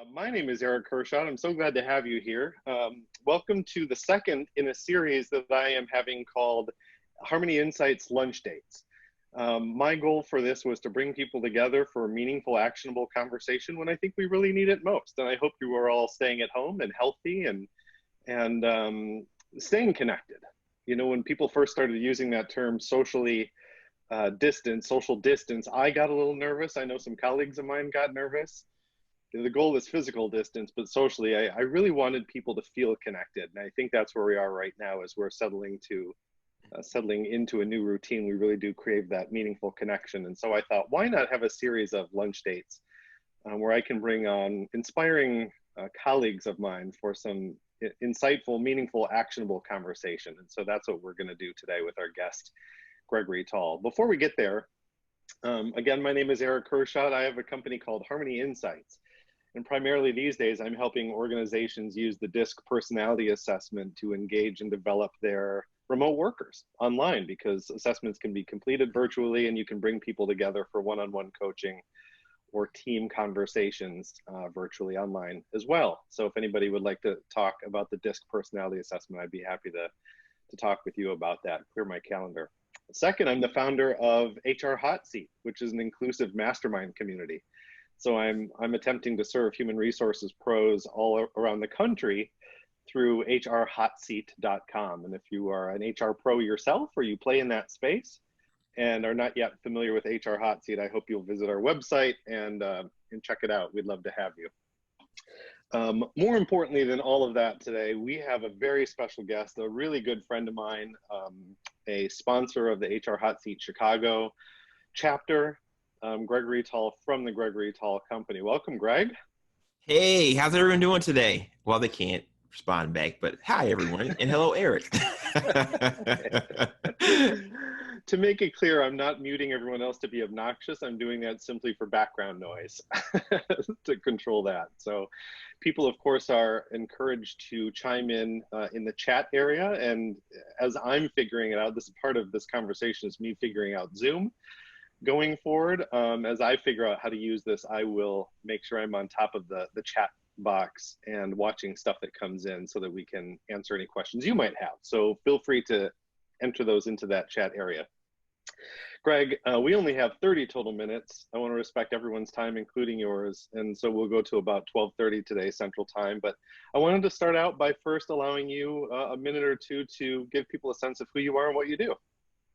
My name is Erich Kurschat. I'm so glad to have you here. Welcome to the second in a series that I am having called Harmony Insights Lunch Dates. My goal for this was to bring people together for a meaningful, actionable conversation when I think we really need it most. And I hope you are all staying at home and healthy and staying connected. You know, when people first started using that term socially social distance, I got a little nervous. I know some colleagues of mine got nervous. The goal is physical distance, but socially, I really wanted people to feel connected. And I think that's where we are right now as we're settling into a new routine. We really do crave that meaningful connection. And so I thought, why not have a series of lunch dates where I can bring on inspiring colleagues of mine for some insightful, meaningful, actionable conversation. And so that's what we're going to do today with our guest, Gregory. Before we get there, again, my name is Erich Kurschat. I have a company called Harmony Insights. And primarily these days, I'm helping organizations use the DISC personality assessment to engage and develop their remote workers online, because assessments can be completed virtually and you can bring people together for one-on-one coaching or team conversations virtually online as well. So if anybody would like to talk about the DISC personality assessment, I'd be happy to talk with you about that. Clear my calendar. Second, I'm the founder of HR Hot Seat, which is an inclusive mastermind community. So I'm attempting to serve human resources pros all around the country through hrhotseat.com. And if you are an HR pro yourself or you play in that space and are not yet familiar with HR Hot Seat, I hope you'll visit our website and check it out. We'd love to have you. More importantly than all of that today, we have a very special guest, a really good friend of mine, a sponsor of the HR Hot Seat Chicago chapter, Gregory from the Gregory Company. Welcome, Greg. Hey, how's everyone doing today? Well, they can't respond back, but hi, everyone, and hello, Eric. To make it clear, I'm not muting everyone else to be obnoxious. I'm doing that simply for background noise to control that. So people, of course, are encouraged to chime in the chat area. And as I'm figuring it out, this is part of this conversation is me figuring out Zoom. Going forward, as I figure out how to use this, I will make sure I'm on top of the chat box and watching stuff that comes in so that we can answer any questions you might have. So feel free to enter those into that chat area. Greg, we only have 30 total minutes. I want to respect everyone's time, including yours. And so we'll go to about 12:30 today, Central Time. But I wanted to start out by first allowing you a minute or two to give people a sense of who you are and what you do.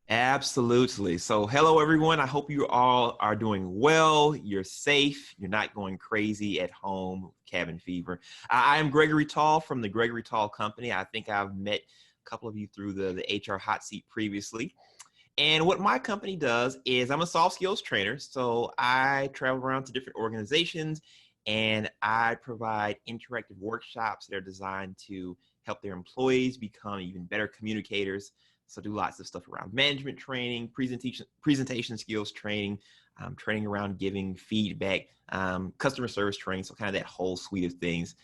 Absolutely. So hello, everyone. I hope you all are doing well. You're safe. You're not going crazy at home, cabin fever. I am Gregory from the Gregory Company. I think I've met a couple of you through the HR Hot Seat previously. And what my company does is I'm a soft skills trainer. So I travel around to different organizations and I provide interactive workshops that are designed to help their employees become even better communicators. So do lots of stuff around management training, presentation skills training, training around giving feedback, customer service training. So kind of that whole suite of things.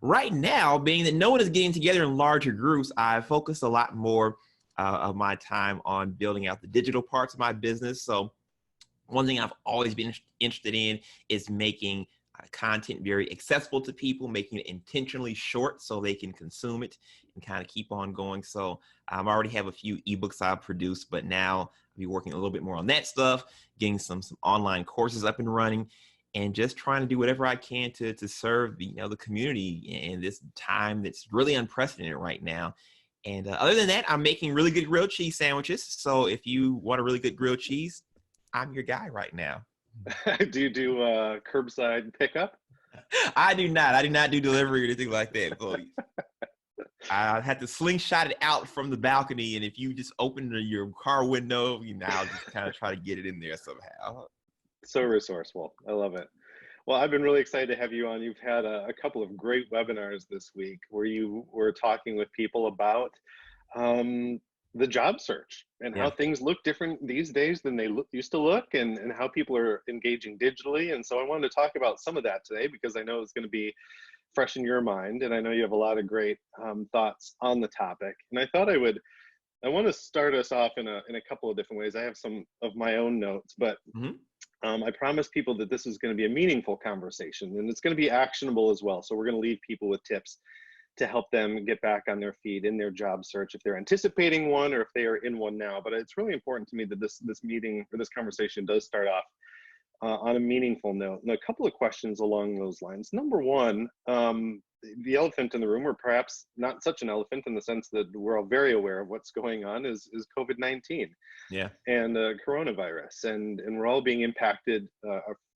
Right now, being that no one is getting together in larger groups, I focus a lot more of my time on building out the digital parts of my business. So one thing I've always been interested in is making content very accessible to people, making it intentionally short so they can consume it and kind of keep on going. So I already have a few ebooks I've produced, but now I'll be working a little bit more on that stuff, getting some online courses up and running, and just trying to do whatever I can to serve the community in this time that's really unprecedented right now. And other than that, I'm making really good grilled cheese sandwiches. So if you want a really good grilled cheese, I'm your guy right now. Do you do curbside pickup? I do not. I do not do delivery or anything like that. So I had to slingshot it out from the balcony, and if you just open your car window, I'll just kind of try to get it in there somehow. So resourceful. I love it. Well, I've been really excited to have you on. You've had a couple of great webinars this week where you were talking with people about the job search and how things look different these days than they used to look, and how people are engaging digitally. And so I wanted to talk about some of that today because I know it's going to be fresh in your mind, and I know you have a lot of great thoughts on the topic. And I thought I would I want to start us off in a couple of different ways. I have some of my own notes, but Mhm. I promised people that this is going to be a meaningful conversation, and it's going to be actionable as well. So we're going to leave people with tips to help them get back on their feet in their job search if they're anticipating one or if they are in one now. But it's really important to me that this meeting or this conversation does start off on a meaningful note. And a couple of questions along those lines. Number one, the elephant in the room, or perhaps not such an elephant in the sense that we're all very aware of what's going on, is COVID-19 Yeah. and coronavirus, and we're all being impacted,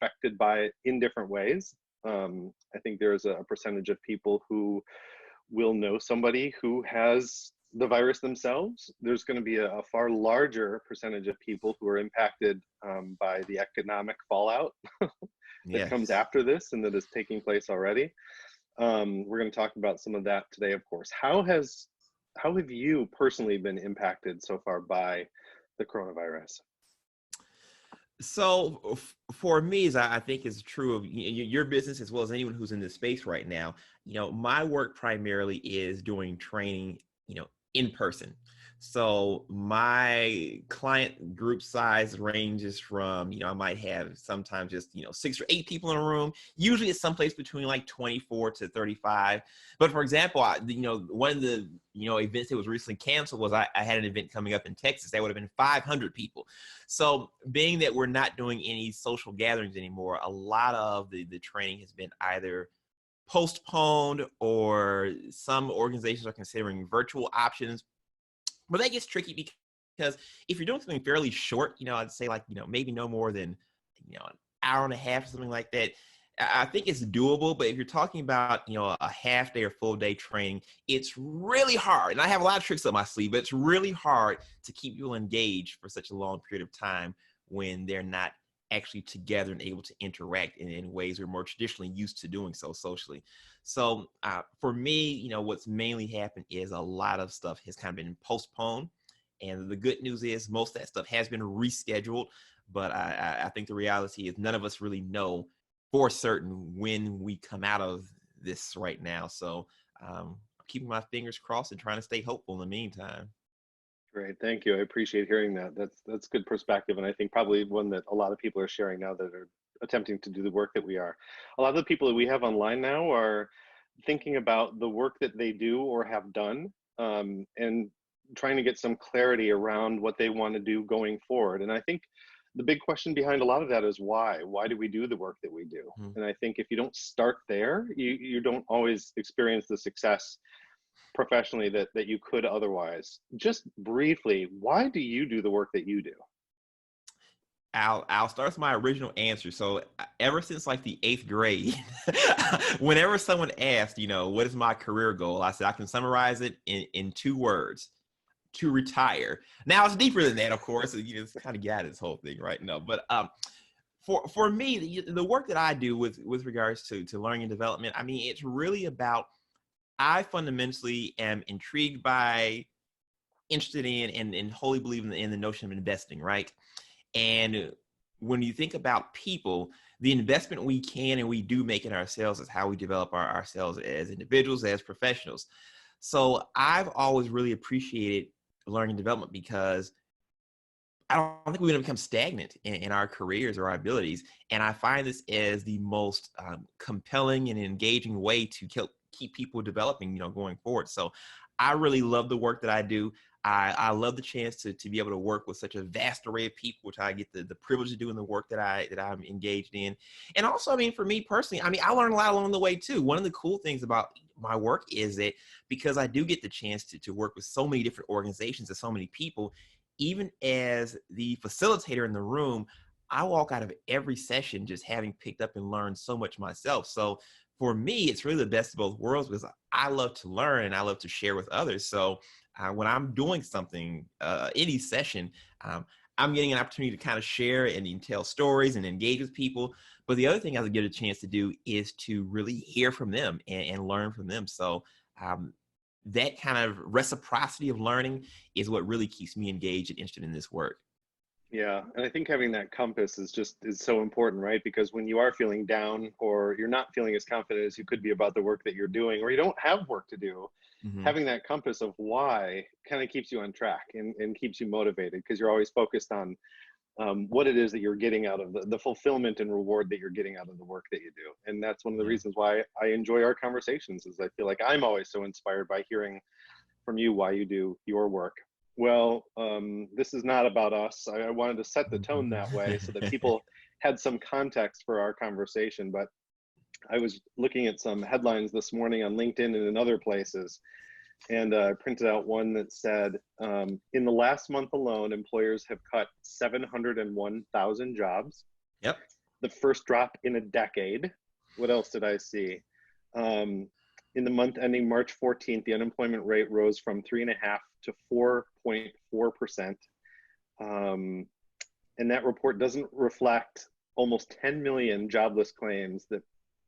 affected by it in different ways. I think there's a percentage of people who will know somebody who has the virus themselves. There's going to be a far larger percentage of people who are impacted by the economic fallout that comes Yes. after this and that is taking place already. We're going to talk about some of that today, of course. How have you personally been impacted so far by the coronavirus? So for me, as I think is true of your business as well as anyone who's in this space right now, my work primarily is doing training, in person. So my client group size ranges from, I might have sometimes just, 6 or 8 people in a room. Usually it's someplace between like 24 to 35. But for example, one of the, events that was recently canceled was I had an event coming up in Texas that would have been 500 people. So being that we're not doing any social gatherings anymore, a lot of the training has been either postponed or some organizations are considering virtual options. But that gets tricky because if you're doing something fairly short, I'd say like, maybe no more than, an hour and a half or something like that. I think it's doable, but if you're talking about, a half day or full day training, it's really hard. And I have a lot of tricks up my sleeve, but it's really hard to keep people engaged for such a long period of time when they're not actually together and able to interact in ways we're more traditionally used to doing so socially. So for me, what's mainly happened is a lot of stuff has kind of been postponed. And the good news is most of that stuff has been rescheduled. But I think the reality is none of us really know for certain when we come out of this right now. So I'm keeping my fingers crossed and trying to stay hopeful in the meantime. Great, thank you. I appreciate hearing that. That's good perspective, and I think probably one that a lot of people are sharing now that are attempting to do the work that we are. A lot of the people that we have online now are thinking about the work that they do or have done, and trying to get some clarity around what they want to do going forward. And I think the big question behind a lot of that is why? Why do we do the work that we do? Mhm. And I think if you don't start there, you don't always experience the success professionally that you could otherwise. Just briefly, why do you do the work that you do? I'll start with my original answer. So ever since like the 8th grade, whenever someone asked, what is my career goal, I said I can summarize it in 2 words: to retire. Now it's deeper than that, of course. It's kind of got this whole thing, right? No, but for me, the work that I do with regards to learning and development, I mean, it's really about I fundamentally am intrigued by, interested in, and wholly believe in the notion of investing, right? And when you think about people, the investment we can and we do make in ourselves is how we develop ourselves as individuals, as professionals. So I've always really appreciated learning and development because I don't think we're going to become stagnant in our careers or our abilities. And I find this as the most compelling and engaging way to keep people developing, going forward. So I really love the work that I do. I love the chance to be able to work with such a vast array of people, which I get the privilege of doing the work that I'm engaged in. And also, I mean, for me personally, I mean, I learned a lot along the way too. One of the cool things about my work is that because I do get the chance to work with so many different organizations and so many people, even as the facilitator in the room, I walk out of every session just having picked up and learned so much myself. So for me, it's really the best of both worlds because I love to learn and I love to share with others. So when I'm doing something, any session, I'm getting an opportunity to kind of share and tell stories and engage with people. But the other thing I get a chance to do is to really hear from them and learn from them. So um, that kind of reciprocity of learning is what really keeps me engaged and interested in this work. Yeah, and I think having that compass is so important, right? Because when you are feeling down or you're not feeling as confident as you could be about the work that you're doing, or you don't have work to do, Hmm. having that compass of why kind of keeps you on track and keeps you motivated, because you're always focused on what it is that you're getting out of the fulfillment and reward that you're getting out of the work that you do. And that's one of the Yeah. reasons why I enjoy our conversations, is I feel like I'm always so inspired by hearing from you why you do your work. Well, this is not about us. I wanted to set the tone that way so that people had some context for our conversation. But I was looking at some headlines this morning on LinkedIn and in other places, and I printed out one that said, in the last month alone, employers have cut 701,000 jobs. Yep. The first drop in a decade. What else did I see? In the month ending March 14th, the unemployment rate rose from 3.5% to 4.4%. And that report doesn't reflect almost 10 million jobless claims that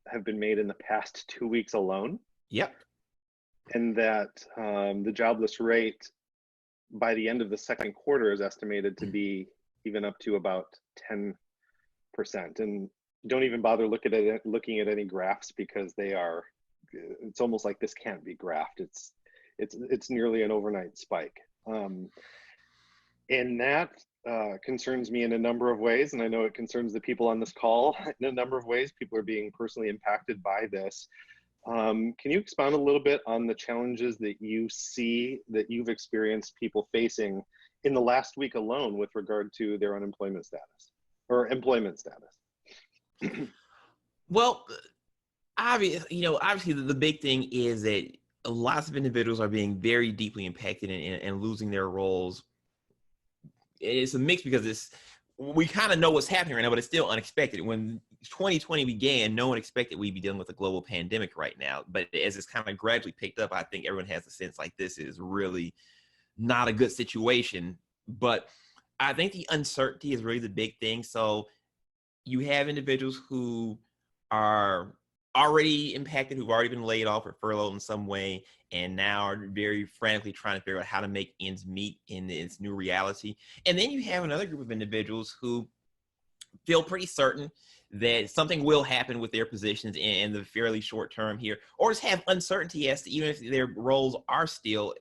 have been made in the past 2 weeks alone. Yep. And that the jobless rate by the end of the second quarter is estimated to be even up to about 10%. And don't even bother looking at any graphs, because it's almost like this can't be graphed. It's nearly an overnight spike. And that concerns me in a number of ways. And I know it concerns the people on this call in a number of ways. People are being personally impacted by this. Can you expound a little bit on the challenges that you see, that you've experienced people facing in the last week alone with regard to their unemployment status or employment status? Well, obviously the big thing is that lots of individuals are being very deeply impacted and losing their roles. It's a mix, because we kind of know what's happening right now, but it's still unexpected. When 2020 began, no one expected we'd be dealing with a global pandemic right now. But as it's kind of gradually picked up, I think everyone has a sense like this is really not a good situation. But I think the uncertainty is really the big thing. So you have individuals who are already impacted, who've already been laid off or furloughed in some way, and now are very frantically trying to figure out how to make ends meet in this new reality. And then you have another group of individuals who feel pretty certain that something will happen with their positions in the fairly short term here, or just have uncertainty as to, even if their roles are still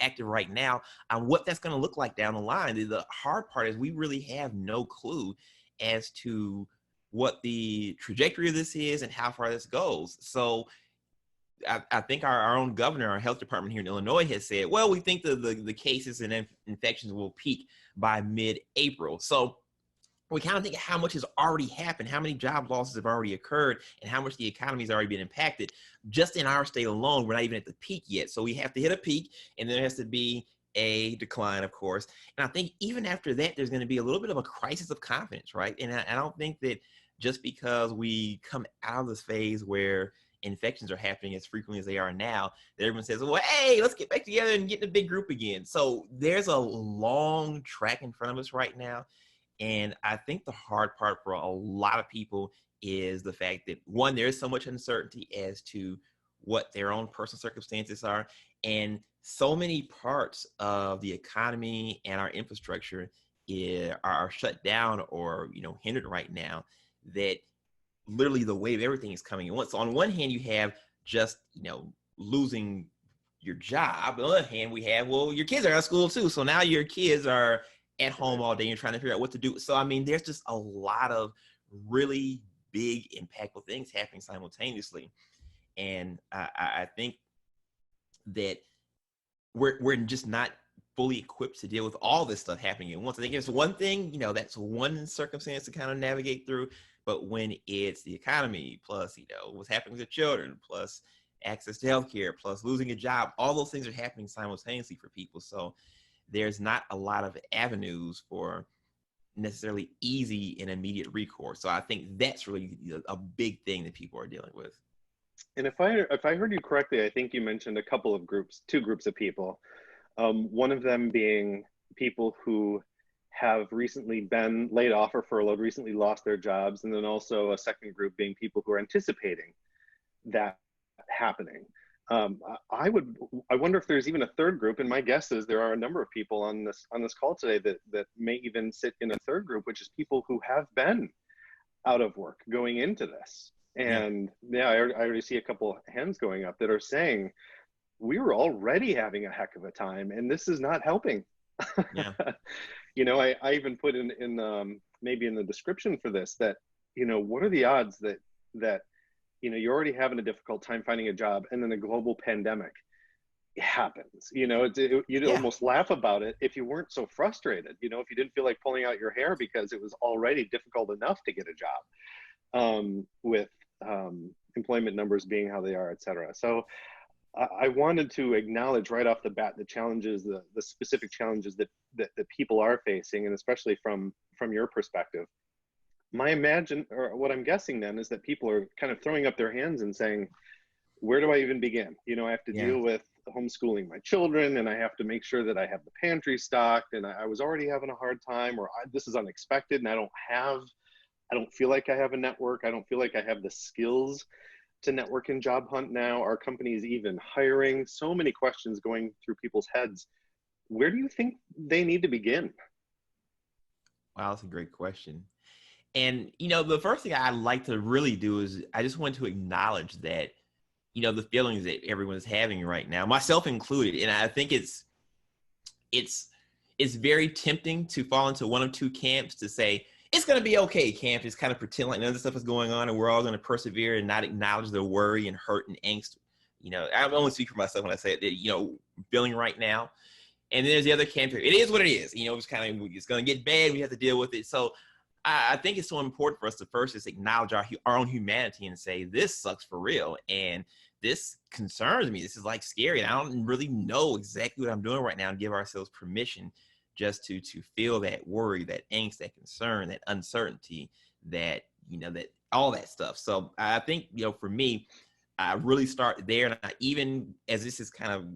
active right now, on what that's going to look like down the line. The hard part is we really have no clue as to what the trajectory of this is and how far this goes. So I think our own governor, our health department here in Illinois, has said, well, we think the cases and infections will peak by mid-April. So we kind of think of how much has already happened, how many job losses have already occurred, and how much the economy has already been impacted. Just in our state alone, we're not even at the peak yet. So we have to hit a peak, and then there has to be a decline, of course. And I think even after that, there's going to be a little bit of a crisis of confidence, right? And I don't think that just because we come out of this phase where infections are happening as frequently as they are now, that everyone says, well, hey, let's get back together and get in a big group again. So there's a long track in front of us right now. And I think the hard part for a lot of people is the fact that, one, there is so much uncertainty as to what their own personal circumstances are. And so many parts of the economy and our infrastructure are shut down or, hindered right now, that literally the wave of everything is coming at once. So on one hand, you have just, losing your job. On the other hand, we have, well, your kids are out of school too. So now your kids are at home all day and you're trying to figure out what to do. So, I mean, there's just a lot of really big, impactful things happening simultaneously. And I think that we're just not fully equipped to deal with all this stuff happening at once. I think it's one thing, that's one circumstance to kind of navigate through. But when it's the economy, plus, what's happening with the children, plus access to healthcare, plus losing a job, all those things are happening simultaneously for people. So there's not a lot of avenues for necessarily easy and immediate recourse. So I think that's really a big thing that people are dealing with. And if I heard you correctly, I think you mentioned a couple of groups, two groups of people. One of them being people who have recently been laid off or furloughed, recently lost their jobs, and then also a second group being people who are anticipating that happening. I wonder if there's even a third group, and my guess is there are a number of people on this call today that may even sit in a third group, which is people who have been out of work going into this. And I already see a couple hands going up that are saying, we were already having a heck of a time, and this is not helping. Yeah. I even put in maybe in the description for this that, what are the odds that you're already having a difficult time finding a job, and then a global pandemic happens. You'd Yeah. almost laugh about it if you weren't so frustrated, if you didn't feel like pulling out your hair because it was already difficult enough to get a job, with employment numbers being how they are, et cetera. So I wanted to acknowledge right off the bat the challenges, the specific challenges that people are facing, and especially from your perspective. What I'm guessing then is that people are kind of throwing up their hands and saying, where do I even begin? I have to Yeah. deal with homeschooling my children, and I have to make sure that I have the pantry stocked, and I was already having a hard time, or this is unexpected, and I don't feel like I have a network. I don't feel like I have the skills to network and job hunt now. Are companies even hiring? So many questions going through people's heads. Where do you think they need to begin? Wow, that's a great question. And, the first thing I'd like to really do is I just want to acknowledge that, the feelings that everyone's having right now, myself included. And I think it's very tempting to fall into one of two camps, to say, it's going to be okay, camp. Just kind of pretend like none of this stuff is going on and we're all going to persevere and not acknowledge the worry and hurt and angst. I only speak for myself when I say it, feeling right now. And then there's the other camp. It is what it is. It's going to get bad. We have to deal with it. So I think it's so important for us to first just acknowledge our own humanity and say, this sucks for real. And this concerns me. This is like scary. And I don't really know exactly what I'm doing right now, and give ourselves permission just to feel that worry, that angst, that concern, that uncertainty, that all that stuff. So I think, for me, I really start there. And even as this is kind of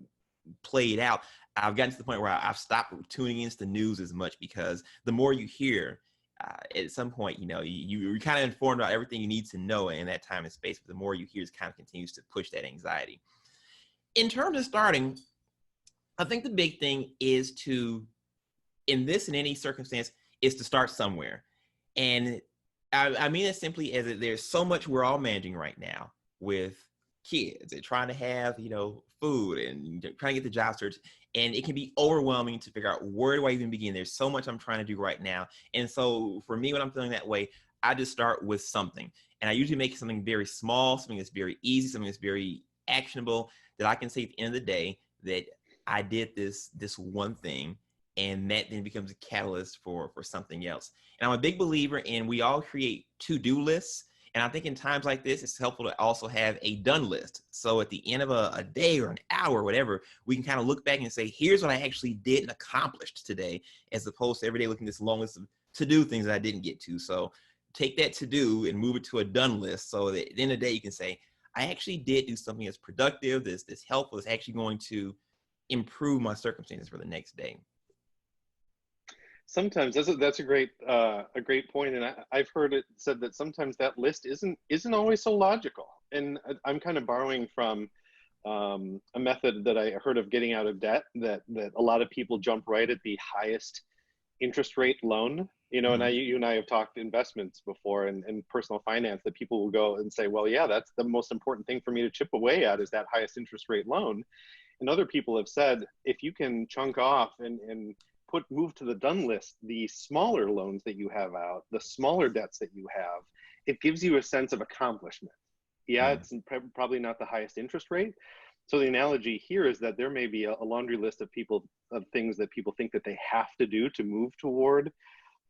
played out, I've gotten to the point where I've stopped tuning into the news as much, because the more you hear, at some point, you're kind of informed about everything you need to know in that time and space. But the more you hear, it kind of continues to push that anxiety. In terms of starting, I think the big thing is in any circumstance, is to start somewhere. And I mean it simply as that there's so much we're all managing right now with kids and trying to have, food and trying to get the job search. And it can be overwhelming to figure out, where do I even begin? There's so much I'm trying to do right now. And so for me, when I'm feeling that way, I just start with something. And I usually make something very small, something that's very easy, something that's very actionable, that I can say at the end of the day that I did this one thing. And that then becomes a catalyst for something else. And I'm a big believer in, we all create to-do lists. And I think in times like this, it's helpful to also have a done list. So at the end of a day or an hour or whatever, we can kind of look back and say, here's what I actually did and accomplished today, as opposed to every day looking at this long list of to-do things that I didn't get to. So take that to-do and move it to a done list, so that at the end of the day, you can say, I actually did do something that's productive, that's helpful, that's actually going to improve my circumstances for the next day. Sometimes that's a great point, and I've heard it said that sometimes that list isn't always so logical. And I'm kind of borrowing from a method that I heard of getting out of debt, that a lot of people jump right at the highest interest rate loan. Mm-hmm. And you and I have talked investments before, and personal finance, that people will go and say, well, yeah, that's the most important thing for me to chip away at, is that highest interest rate loan. And other people have said, if you can chunk off and move to the done list the smaller loans that you have out, the smaller debts that you have, it gives you a sense of accomplishment. Yeah, it's probably not the highest interest rate. So the analogy here is that there may be a laundry list of things that people think that they have to do to move toward,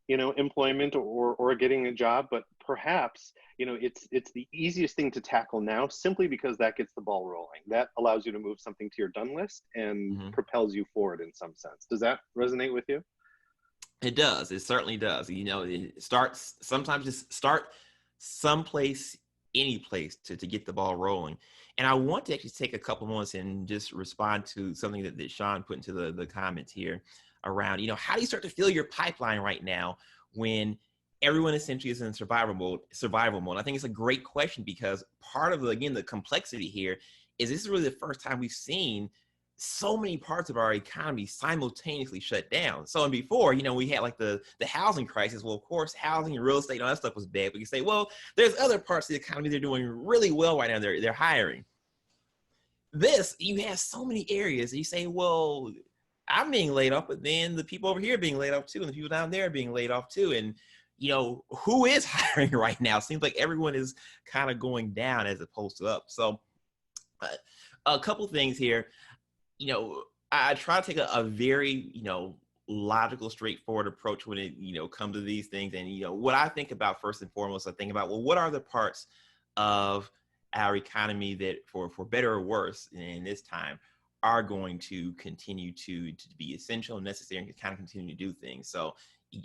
employment or getting a job, but perhaps, it's the easiest thing to tackle now, simply because that gets the ball rolling. That allows you to move something to your done list and propels you forward in some sense. Does that resonate with you? It does. It certainly does. Sometimes just start someplace, any place to get the ball rolling. And I want to actually take a couple moments and just respond to something that Sean put into the comments here around, how do you start to fill your pipeline right now when everyone essentially is in survival mode? I think it's a great question, because part of the complexity here is this is really the first time we've seen so many parts of our economy simultaneously shut down. So, and before, we had like the housing crisis. Well, of course, housing and real estate and all that stuff was bad. But you say, well, there's other parts of the economy that are doing really well right now. They're hiring. this, you have so many areas. And you say, well, I'm being laid off, but then the people over here are being laid off too, and the people down there are being laid off too. And who is hiring right now? Seems like everyone is kind of going down as opposed to up. So a couple things here. I try to take a very, logical, straightforward approach when it, comes to these things. And, what I think about first and foremost, I think about, well, what are the parts of our economy that for better or worse in this time are going to continue to be essential and necessary and kind of continue to do things. So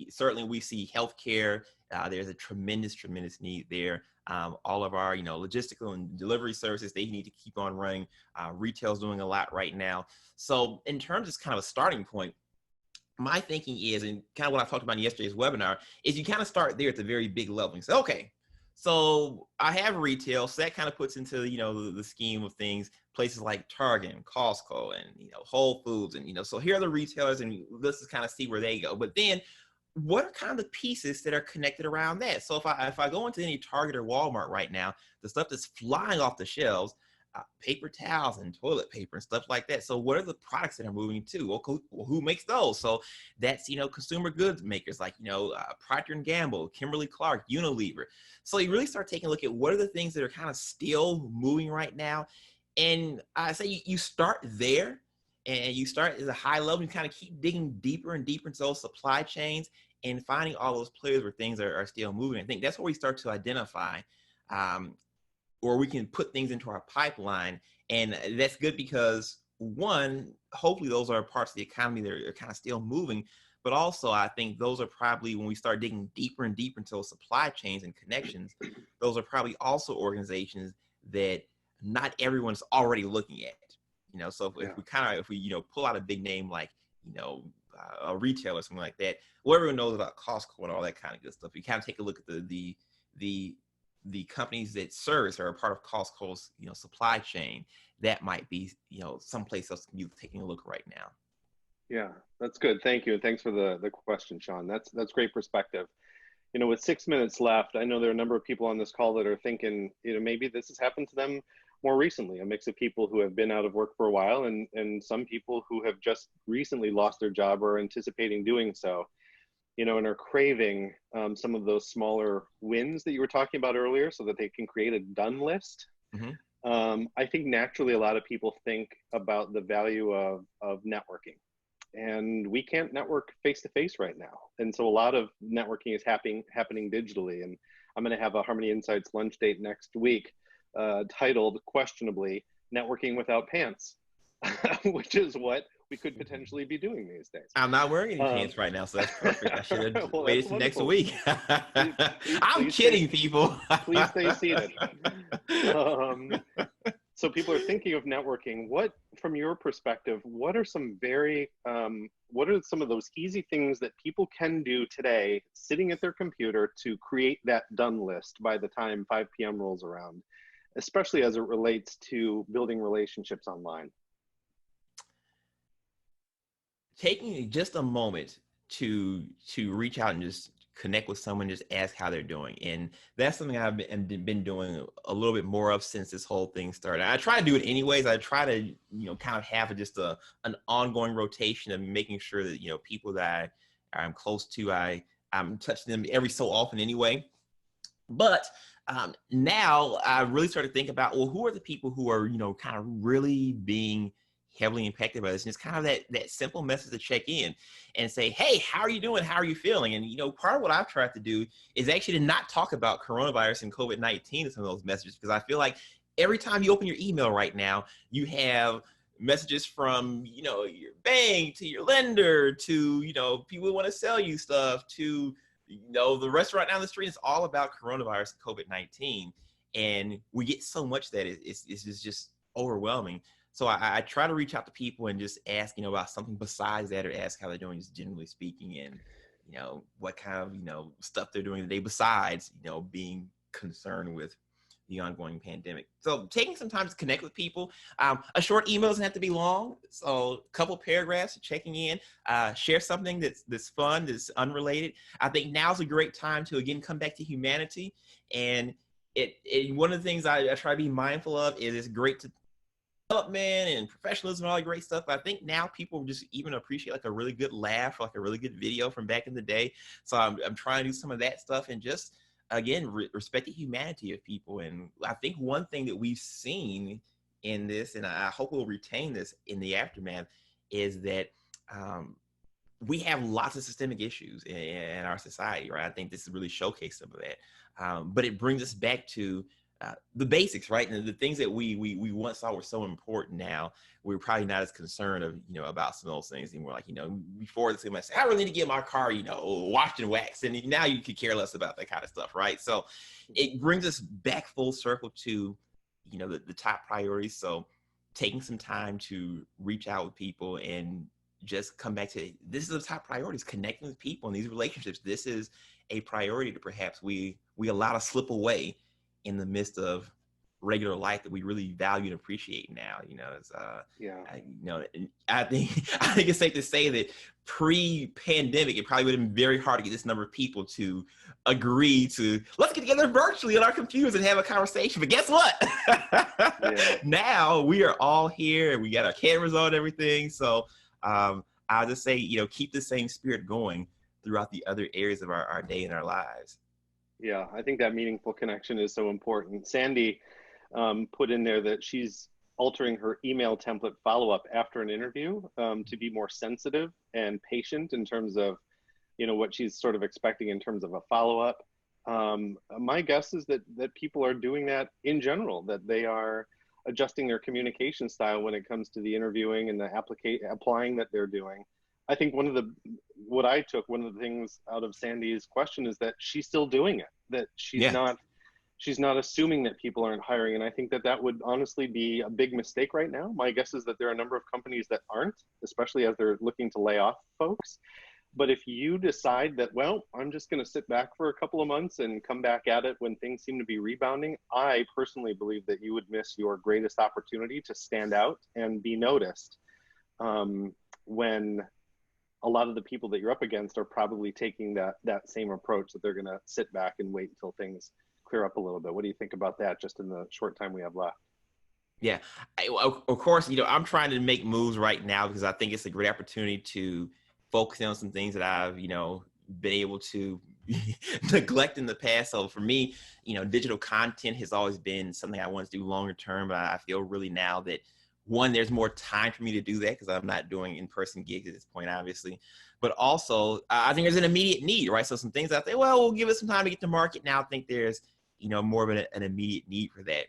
certainly we see healthcare. There's a tremendous need there. All of our, logistical and delivery services, they need to keep on running. Retail's doing a lot right now. So in terms of kind of a starting point, my thinking is, and kind of what I talked about in yesterday's webinar, is you kind of start there at the very big level. You say, okay, so I have retail, so that kind of puts into, the scheme of things, places like Target and Costco and, Whole Foods. And, so here are the retailers, and let's just kind of see where they go. But then what are kind of the pieces that are connected around that? So if I go into any Target or Walmart right now, the stuff that's flying off the shelves, paper towels and toilet paper and stuff like that. So what are the products that are moving to? Well, who makes those? So that's, consumer goods makers like, Procter & Gamble, Kimberly-Clark, Unilever. So you really start taking a look at what are the things that are kind of still moving right now. And I say you start there, and you start at a high level, and kind of keep digging deeper and deeper into those supply chains and finding all those players where things are still moving. I think that's where we start to identify, or we can put things into our pipeline. And that's good because, one, hopefully those are parts of the economy that are kind of still moving. But also, I think those are probably, when we start digging deeper and deeper into those supply chains and connections, those are probably also organizations that not everyone's already looking at. So if we pull out a big name like, a retailer or something like that, well, everyone knows about Costco and all that kind of good stuff. You kind of take a look at the companies that service or are part of Costco's, supply chain, that might be, someplace else you're taking a look right now. Yeah, that's good. Thank you. And thanks for the question, Sean. That's great perspective. With 6 minutes left, I know there are a number of people on this call that are thinking, maybe this has happened to them more recently, a mix of people who have been out of work for a while and some people who have just recently lost their job or are anticipating doing so, and are craving some of those smaller wins that you were talking about earlier so that they can create a done list. Mm-hmm. I think naturally a lot of people think about the value of networking. And we can't network face-to-face right now. And so a lot of networking is happening digitally. And I'm going to have a Harmony Insights lunch date next week titled, questionably, Networking Without Pants, which is what we could potentially be doing these days. I'm not wearing any pants right now, so that's perfect. I should have waited next week. I'm kidding, people. Please stay seated. So people are thinking of networking. What, from your perspective, what are some of those easy things that people can do today, sitting at their computer, to create that done list by the time 5 p.m. rolls around, especially as it relates to building relationships online? Taking just a moment to reach out and just connect with someone, just ask how they're doing. And that's something I've been doing a little bit more of since this whole thing started. I try to do it anyways. I try to, kind of have just an ongoing rotation of making sure that, people that I'm close to, I'm touching them every so often anyway. But now I really started to think about, well, who are the people who are, kind of really being heavily impacted by this? And it's kind of that simple message to check in and say, hey, how are you doing? How are you feeling? And, part of what I've tried to do is actually to not talk about coronavirus and COVID-19 in some of those messages, because I feel like every time you open your email right now, you have messages from, your bank to your lender to, people who want to sell you stuff to, the restaurant down the street. Is all about coronavirus and COVID-19. And we get so much that it's just overwhelming. So I try to reach out to people and just ask, about something besides that, or ask how they're doing, just generally speaking, and, what kind of, stuff they're doing today besides, being concerned with the ongoing pandemic. So taking some time to connect with people. A short email doesn't have to be long. So a couple paragraphs, checking in, share something that's fun, that's unrelated. I think now's a great time to, again, come back to humanity. And one of the things I try to be mindful of is it's great to development and professionalism and all that great stuff. But I think now people just even appreciate like a really good laugh, or like a really good video from back in the day. So I'm trying to do some of that stuff and just, again, respect the humanity of people. And I think one thing that we've seen in this, and I hope we'll retain this in the aftermath, is that we have lots of systemic issues in our society, right? I think this really showcased some of that. But it brings us back to the basics, right? And the things that we once thought were so important, now we're probably not as concerned of, about some of those things anymore. Like, before this, somebody say, I really need to get my car, washed and waxed. And now you could care less about that kind of stuff, right? So it brings us back full circle to, the top priorities. So taking some time to reach out with people and just come back to, this is the top priorities, connecting with people in these relationships. This is a priority that perhaps we allow to slip away in the midst of regular life that we really value and appreciate now. I think it's safe to say that pre-pandemic, it probably would have been very hard to get this number of people to agree to, let's get together virtually on our computers and have a conversation. But guess what? Now we are all here and we got our cameras on and everything. So I'll just say, keep the same spirit going throughout the other areas of our day and our lives. Yeah, I think that meaningful connection is so important. Sandy put in there that she's altering her email template follow-up after an interview to be more sensitive and patient in terms of, what she's sort of expecting in terms of a follow-up. My guess is that people are doing that in general, that they are adjusting their communication style when it comes to the interviewing and the applying that they're doing. I think one of the things out of Sandy's question is that she's still doing it, that she's not assuming that people aren't hiring. And I think that would honestly be a big mistake right now. My guess is that there are a number of companies that aren't, especially as they're looking to lay off folks. But if you decide that, well, I'm just going to sit back for a couple of months and come back at it when things seem to be rebounding, I personally believe that you would miss your greatest opportunity to stand out and be noticed when a lot of the people that you're up against are probably taking that same approach, that they're going to sit back and wait until things clear up a little bit. What do you think about that, just in the short time we have left? Yeah, of course, I'm trying to make moves right now because I think it's a great opportunity to focus on some things that I've, been able to neglect in the past. So for me, digital content has always been something I want to do longer term, but I feel really now that, one, there's more time for me to do that because I'm not doing in-person gigs at this point, obviously. But also, I think there's an immediate need, right? So some things I think, well, we'll give it some time to get to market. Now I think there's, more of an immediate need for that.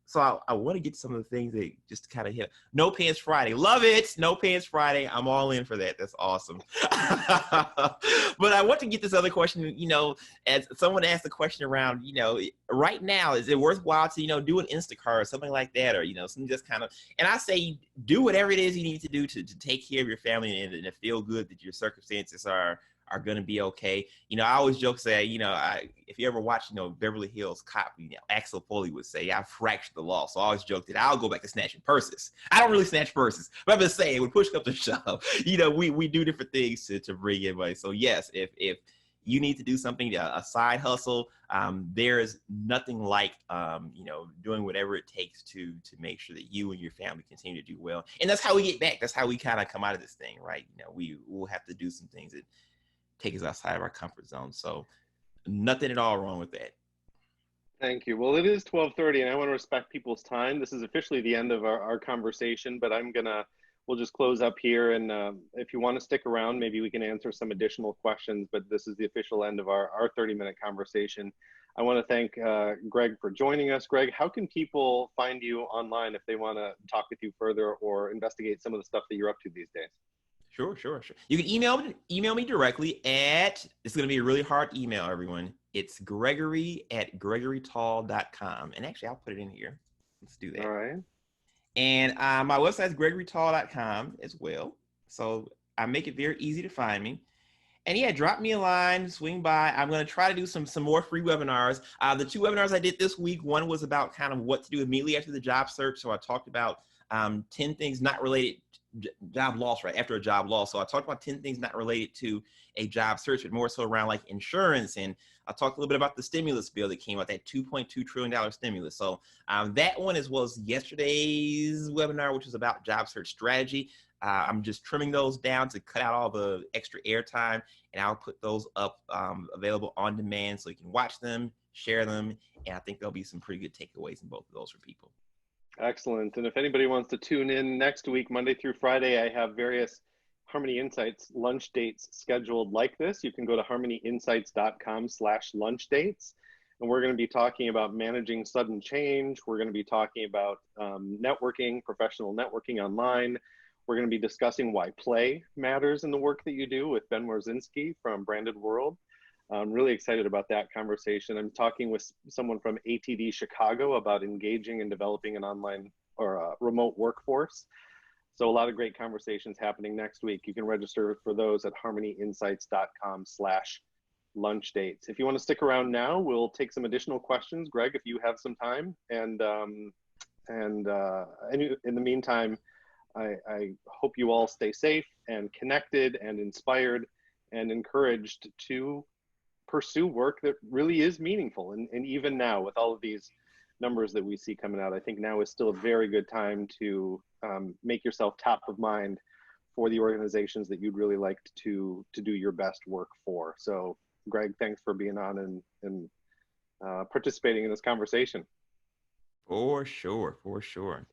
So I want to get some of the things that just kind of hit. No Pants Friday. Love it. No Pants Friday. I'm all in for that. That's awesome. But I want to get this other question, as someone asked the question around, right now, is it worthwhile to, do an Instacart or something like that? Or, some just kind of, and I say, do whatever it is you need to do to take care of your family and to feel good that your circumstances are going to be okay. I always joke, say, if you ever watch, Beverly Hills Cop, Axel Foley would say, I fractured the law. So I always joke that I'll go back to snatching purses. I don't really snatch purses, but I'm just saying, when push comes to shove, we do different things to bring in money. So yes, if you need to do something, a side hustle, there is nothing like, doing whatever it takes to make sure that you and your family continue to do well. And that's how we get back. That's how we kind of come out of this thing, right? We will have to do some things that take us outside of our comfort zone. So nothing at all wrong with that. Thank you. Well, it is 12:30 and I want to respect people's time. This is officially the end of our conversation, but we'll just close up here. And if you want to stick around, maybe we can answer some additional questions, but this is the official end of our 30-minute conversation. I want to thank Greg for joining us. Greg, how can people find you online if they want to talk with you further or investigate some of the stuff that you're up to these days? Sure. You can email me directly at, it's going to be a really hard email, everyone. It's Gregory@gregorytall.com. And actually, I'll put it in here. Let's do that. All right. And my website is gregorytall.com as well. So I make it very easy to find me. And yeah, drop me a line, swing by. I'm going to try to do some more free webinars. The 2 webinars I did this week, one was about kind of what to do immediately after the job search. So I talked about 10 things not related job loss, right after a job loss. So I talked about 10 things not related to a job search, but more so around like insurance. And I talked a little bit about the stimulus bill that came out, that $2.2 trillion stimulus. So that one, as well as yesterday's webinar, which was about job search strategy. I'm just trimming those down to cut out all the extra airtime, and I'll put those up available on demand so you can watch them, share them, and I think there'll be some pretty good takeaways in both of those for people. Excellent. And if anybody wants to tune in next week, Monday through Friday, I have various Harmony Insights lunch dates scheduled like this. You can go to harmonyinsights.com/lunch dates. And we're going to be talking about managing sudden change. We're going to be talking about networking, professional networking online. We're going to be discussing why play matters in the work that you do with Ben Warzinski from Branded World. I'm really excited about that conversation. I'm talking with someone from ATD Chicago about engaging and developing an online or a remote workforce. So a lot of great conversations happening next week. You can register for those at harmonyinsights.com/lunch dates. If you want to stick around now, we'll take some additional questions. Greg, if you have some time. And in the meantime, I hope you all stay safe and connected and inspired and encouraged to pursue work that really is meaningful. And even now, with all of these numbers that we see coming out, I think now is still a very good time to make yourself top of mind for the organizations that you'd really like to do your best work for. So Greg, thanks for being on and participating in this conversation. For sure, for sure.